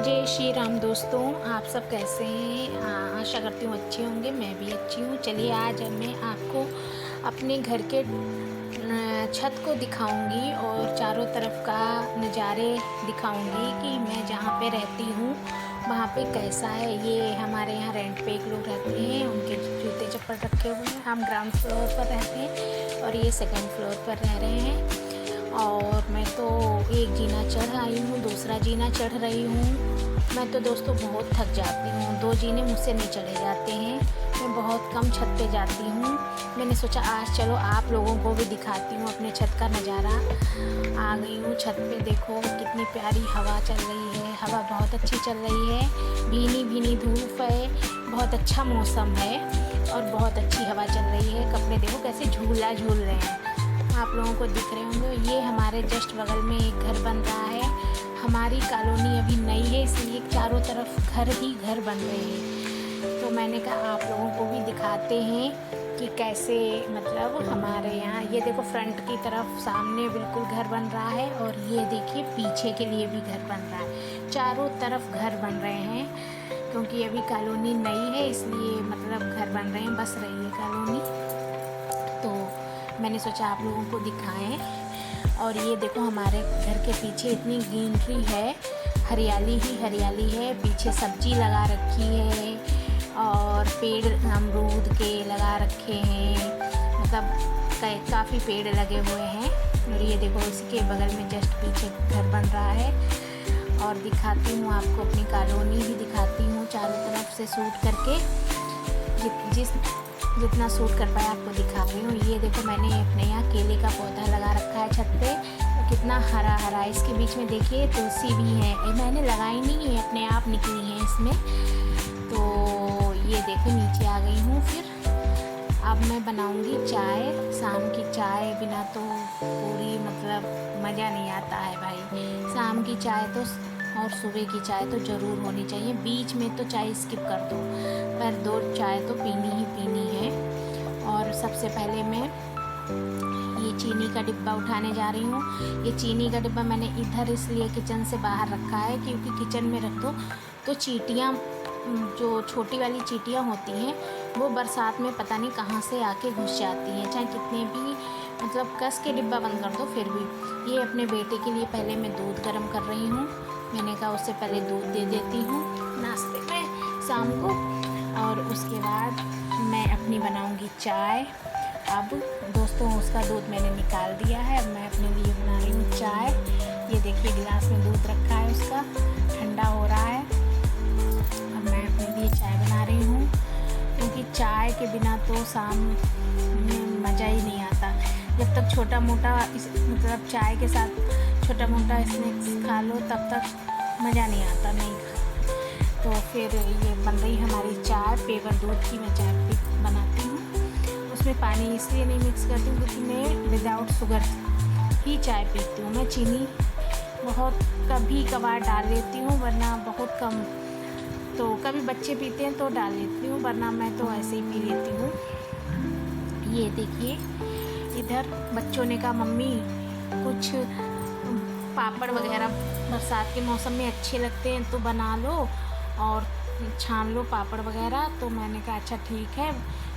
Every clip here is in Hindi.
जय श्री राम दोस्तों, आप सब कैसे हैं? आशा करती हूँ अच्छे होंगे। मैं भी अच्छी हूँ। चलिए आज मैं आपको अपने घर के छत को दिखाऊंगी और चारों तरफ का नज़ारे दिखाऊंगी कि मैं जहाँ पे रहती हूँ वहाँ पे कैसा है। ये हमारे यहाँ रेंट पे एक लोग रहते हैं, उनके जूते चप्पल रखे हुए हैं। हम ग्राउंड फ्लोर पर रहते हैं और ये सेकंड फ्लोर पर रह रहे हैं। और मैं तो एक जीना चढ़ आई हूँ, दूसरा जीना चढ़ रही हूँ। मैं तो दोस्तों बहुत थक जाती हूँ, 2 जीने मुझसे नहीं चढ़े जाते हैं। मैं बहुत कम छत पे जाती हूँ। मैंने सोचा आज चलो आप लोगों को भी दिखाती हूँ अपने छत का नज़ारा। आ गई हूँ छत पे, देखो कितनी प्यारी हवा चल रही है। हवा बहुत अच्छी चल रही है, भीनी भीनी धूप है, बहुत अच्छा मौसम है और बहुत अच्छी हवा चल रही है। कपड़े देखो कैसे झूला झूल रहे हैं, आप लोगों को दिख रहे होंगे। ये हमारे जस्ट बगल में एक घर बन रहा है। हमारी कॉलोनी अभी नई है, इसलिए चारों तरफ घर ही घर बन रहे हैं। तो मैंने कहा आप लोगों को भी दिखाते हैं कि कैसे, मतलब हमारे यहाँ ये देखो फ्रंट की तरफ सामने बिल्कुल घर बन रहा है और ये देखिए पीछे के लिए भी घर बन रहा है। चारों तरफ घर बन रहे हैं क्योंकि अभी कॉलोनी नई है, इसलिए मतलब घर बन रहे हैं, बस रही है कॉलोनी। तो मैंने सोचा आप लोगों को दिखाएं। और ये देखो हमारे घर के पीछे इतनी ग्रीनरी है, हरियाली ही हरियाली है। पीछे सब्जी लगा रखी है और पेड़ अमरूद के लगा रखे हैं, मतलब काफ़ी पेड़ लगे हुए हैं। और ये देखो इसके बगल में जस्ट पीछे घर बन रहा है। और दिखाती हूँ आपको अपनी कॉलोनी भी दिखाती हूँ चारों तरफ से शूट करके, जितना शूट कर पाया आपको दिखा रही हूँ। ये देखो मैंने अपने यहाँ केले का पौधा लगा रखा है छत पे, तो कितना हरा हरा है। इसके बीच में देखिए तुलसी भी है, मैंने लगाई नहीं है, अपने आप निकली है इसमें। तो ये देखो नीचे आ गई हूँ। फिर अब मैं बनाऊँगी चाय, शाम की चाय बिना तो पूरी मतलब मज़ा नहीं आता है भाई। शाम की चाय तो और सुबह की चाय तो ज़रूर होनी चाहिए, बीच में तो चाय स्किप कर दो, पर 2 चाय तो पीनी ही पीनी है। और सबसे पहले मैं ये चीनी का डिब्बा उठाने जा रही हूँ। ये चीनी का डिब्बा मैंने इधर इसलिए किचन से बाहर रखा है क्योंकि किचन में रख दो तो चींटियाँ, जो छोटी वाली चींटियाँ होती हैं, वो बरसात में पता नहीं कहाँ से आके घुस जाती हैं, चाहे कितने भी मतलब कस के डिब्बा बंद कर दो फिर भी। ये अपने बेटे के लिए पहले मैं दूध गर्म कर रही हूँ। मैंने कहा उससे पहले दूध दे देती हूँ नाश्ते में शाम को, और उसके बाद मैं अपनी बनाऊँगी चाय। अब दोस्तों उसका दूध मैंने निकाल दिया है, अब मैं अपने लिए बना रही हूँ चाय। ये देखिए गिलास में दूध रखा है, उसका ठंडा हो रहा है। अब मैं अपने लिए चाय बना रही हूँ क्योंकि चाय के बिना तो शाम में मज़ा ही नहीं आता। जब तक छोटा मोटा मतलब चाय के साथ छोटा मोटा स्नैक्स खा लो तब तक मज़ा नहीं आता, नहीं खा। तो फिर ये बन रही हमारी चाय, पेवर दूध की मैं चाय बनाती हूँ। उसमें पानी इसलिए नहीं मिक्स करती हूँ क्योंकि मैं विदाउट शुगर ही चाय पीती हूँ। मैं चीनी बहुत कभी कभार डाल लेती हूँ, वरना बहुत कम। तो कभी बच्चे पीते हैं तो डाल लेती हूँ, वरना मैं तो ऐसे ही पी लेती हूँ। ये देखिए इधर बच्चों ने कहा मम्मी कुछ पापड़ वगैरह बरसात के मौसम में अच्छे लगते हैं तो बना लो और छान लो पापड़ वगैरह। तो मैंने कहा अच्छा ठीक है,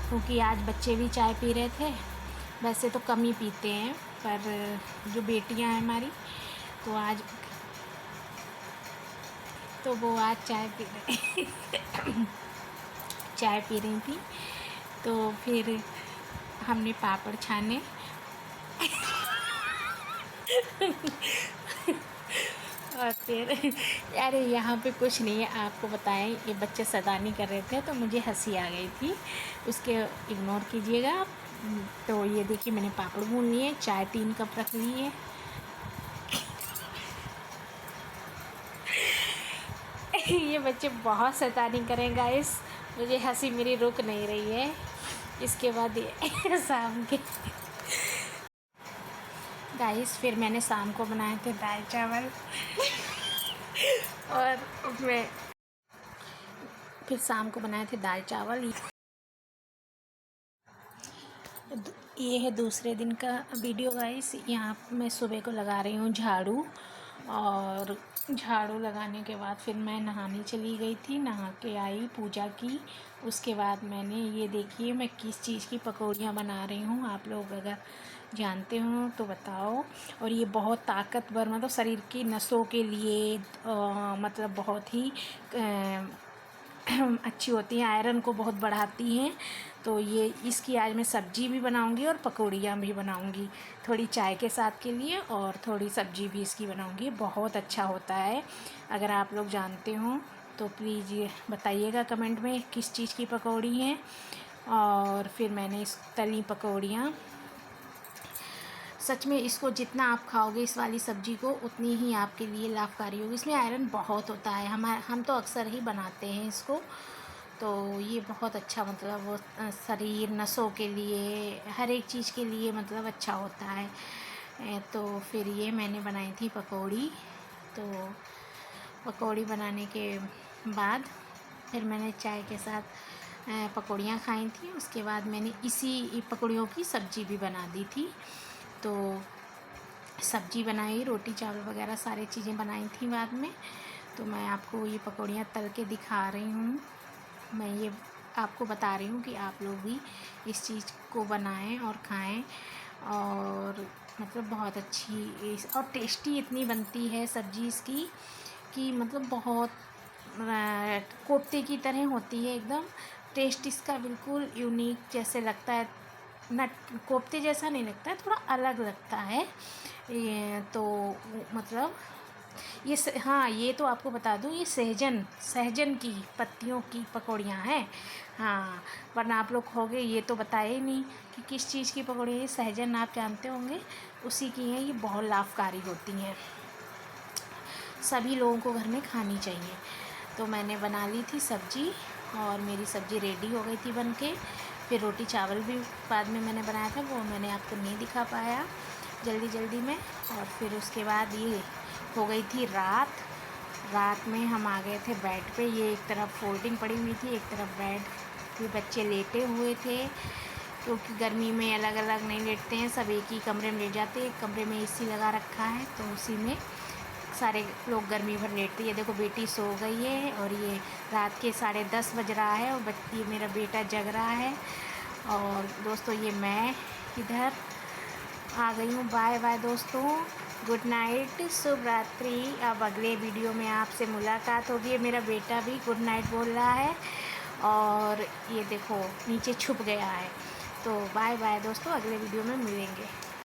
क्योंकि आज बच्चे भी चाय पी रहे थे। वैसे तो कम ही पीते हैं, पर जो बेटियां हैं हमारी तो आज तो वो आज चाय पी रहे चाय पी रही थी। तो फिर हमने पापड़ छाने और फिर अरे यहाँ पे कुछ नहीं है, आपको बताएं ये बच्चे शैतानी कर रहे थे तो मुझे हंसी आ गई थी, उसके इग्नोर कीजिएगा आप। तो ये देखिए मैंने पापड़ भून लिए, चाय 3 कप रख ली है। ये बच्चे बहुत शैतानी करें गाइस, मुझे हंसी मेरी रुक नहीं रही है। इसके बाद ये शाम के गाइस फिर मैंने शाम को बनाए थे दाल चावल और उसमें फिर शाम को बनाए थे दाल चावल। ये है दूसरे दिन का वीडियो गाइस। यहाँ मैं सुबह को लगा रही हूँ झाड़ू और झाड़ू लगाने के बाद फिर मैं नहाने चली गई थी। नहा के आई, पूजा की। उसके बाद मैंने ये देखिए मैं किस चीज़ की पकौड़ियाँ बना रही हूँ, आप लोग अगर जानते हो तो बताओ। और ये बहुत ताकतवर, मतलब शरीर की नसों के लिए मतलब बहुत ही अच्छी होती हैं, आयरन को बहुत बढ़ाती हैं। तो ये इसकी आज मैं सब्ज़ी भी बनाऊंगी और पकौड़ियाँ भी बनाऊंगी, थोड़ी चाय के साथ के लिए, और थोड़ी सब्ज़ी भी इसकी बनाऊंगी। बहुत अच्छा होता है, अगर आप लोग जानते हो तो प्लीज़ ये बताइएगा कमेंट में किस चीज़ की पकौड़ी हैं। और फिर मैंने इस तली पकौड़ियाँ, सच में इसको जितना आप खाओगे इस वाली सब्ज़ी को उतनी ही आपके लिए लाभकारी होगी। इसमें आयरन बहुत होता है, हम तो अक्सर ही बनाते हैं इसको। तो ये बहुत अच्छा, मतलब वो शरीर नसों के लिए, हर एक चीज़ के लिए मतलब अच्छा होता है। तो फिर ये मैंने बनाई थी पकौड़ी। तो पकौड़ी बनाने के बाद फिर मैंने चाय के साथ पकौड़ियाँ खाई थी। उसके बाद मैंने इसी पकौड़ियों की सब्ज़ी भी बना दी थी। तो सब्ज़ी बनाई, रोटी चावल वगैरह सारी चीज़ें बनाई थी बाद में। तो मैं आपको ये पकौड़ियाँ तल के दिखा रही हूँ। मैं ये आपको बता रही हूँ कि आप लोग भी इस चीज़ को बनाएं और खाएं। और मतलब बहुत अच्छी और टेस्टी इतनी बनती है सब्ज़ी इसकी कि मतलब बहुत कोफ्ते की तरह होती है एकदम। टेस्ट इसका बिल्कुल यूनिक जैसे लगता है, न कोफ्ते जैसा नहीं लगता है, थोड़ा अलग लगता है ये। तो मतलब ये हाँ, ये तो आपको बता दूँ, ये सहजन की पत्तियों की पकौड़ियाँ हैं। हाँ, वरना आप लोग कहोगे ये तो बताए ही नहीं कि किस चीज़ की पकौड़ी है। सहजन आप जानते होंगे, उसी की हैं। ये बहुत लाभकारी होती हैं, सभी लोगों को घर में खानी चाहिए। तो मैंने बना ली थी सब्ज़ी और मेरी सब्ज़ी रेडी हो गई थी बन के। फिर रोटी चावल भी बाद में मैंने बनाया था, वो मैंने आपको नहीं दिखा पाया जल्दी में। और फिर उसके बाद ये हो गई थी रात में हम आ गए थे बेड पे। ये एक तरफ फोल्डिंग पड़ी हुई थी, एक तरफ बेड पे बच्चे लेटे हुए थे, क्योंकि गर्मी में अलग अलग नहीं लेटते हैं, सब एक ही कमरे में लेट जाते हैं। एक कमरे में एसी लगा रखा है तो उसी में सारे लोग गर्मी भर लेटते हैं। ये देखो बेटी सो गई है और ये रात के 10:30 बज रहा है और ये मेरा बेटा जग रहा है। और दोस्तों ये मैं इधर आ गई हूँ। बाय बाय दोस्तों, गुड नाइट, शुभ रात्रि। अब अगले वीडियो में आपसे मुलाकात होगी। मेरा बेटा भी गुड नाइट बोल रहा है और ये देखो नीचे छुप गया है। तो बाय बाय दोस्तों, अगले वीडियो में मिलेंगे।